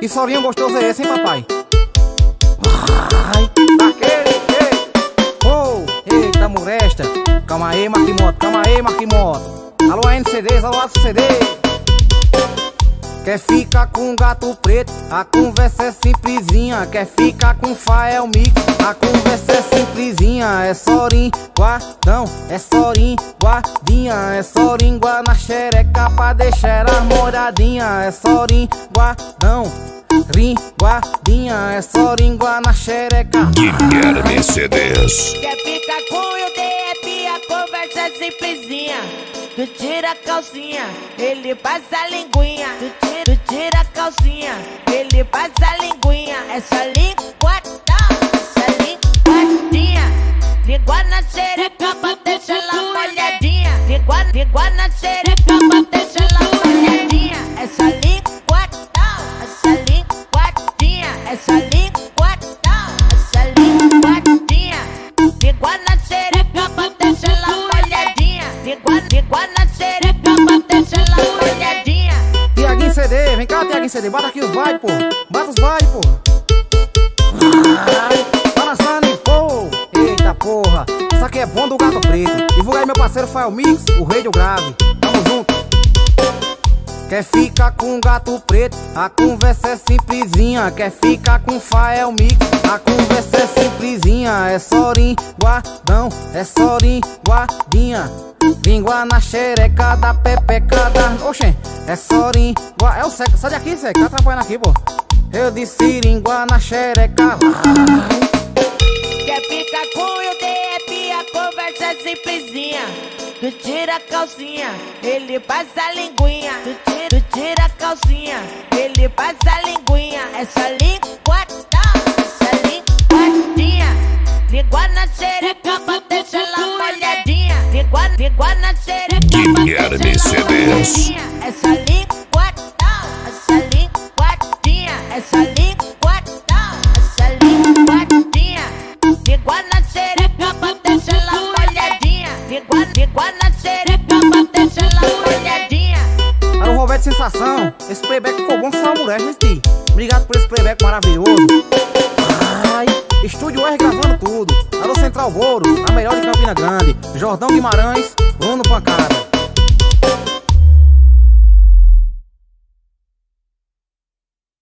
Que solinho gostoso é esse, hein, papai? Ai, daquele, eita, molesta. Calma aí, Marquimoto, calma aí, Marquimoto. Alô, NCDs, alô, CD. Quer ficar com gato preto? A conversa é simplesinha. Quer ficar com Fael Mix? A conversa é simplesinha. É só linguadão, é só linguadinha. É só língua na xereca pra deixar as molhadinha. É só linguadão, linguadinha. É só língua na xereca. Guilherme CDs. Quer ficar com o DF? A conversa é simplesinha. Tu tira a calcinha, ele passa a linguinha. Tu tira a calcinha, ele passa a linguinha. Essa linguadão, essa linguadinha. Língua na xereca pra deixar ela molhadinha. Língua na xereca pra deixar ela molhadinha. Essa linguadão, essa linguadinha. Essa linguadão, essa linguadinha. Língua na xereca pra deixar ela molhadinha. Língua na xereca pra deixar ela molhadinha. Tiaguinho CD, vem cá, Tiaguinho CD. Bata aqui os bailes, pô. Bata os bailes, pô. Tá dançando, hein, pô. Eita porra, isso aqui é bom do gato preto. Divulga aí meu parceiro Fael Mix, o rei do grave. Tamo junto. Quer ficar com gato preto? A conversa é simplesinha. Quer ficar com Fael Mix? A conversa é simplesinha. É só linguadão, é só linguadinha. Língua na xereca da pepeca da... Oxê, é só língua... É o Seco, sai daqui, Seco, tá atrapalhando aqui, pô. Eu disse língua na xereca. Quer ficar com o DF? A conversa é simplesinha. Tu tira a calcinha, ele passa a linguinha. Tu tira a calcinha, ele passa a linguinha. Essa linguadão, essa linguadinha. Língua na xereca pra deixar ela molhadinha. Língua na xereca pra Guilherme deixar ela CDs. molhadinha. Essa linguadão, essa linguadinha. Essa linguadão, essa linguadinha. Língua na xereca pra deixar ela molhadinha. Língua na xereca pra deixar ela molhadinha. Era o Roberto Sensação. Esse playback ficou bom que só a mulher, gente. Obrigado por esse playback maravilhoso. Ai, Estúdio R gravando tudo. Alô, Central Boro, a melhor de Campina Grande. Jordão Guimarães, Bruno Pancada.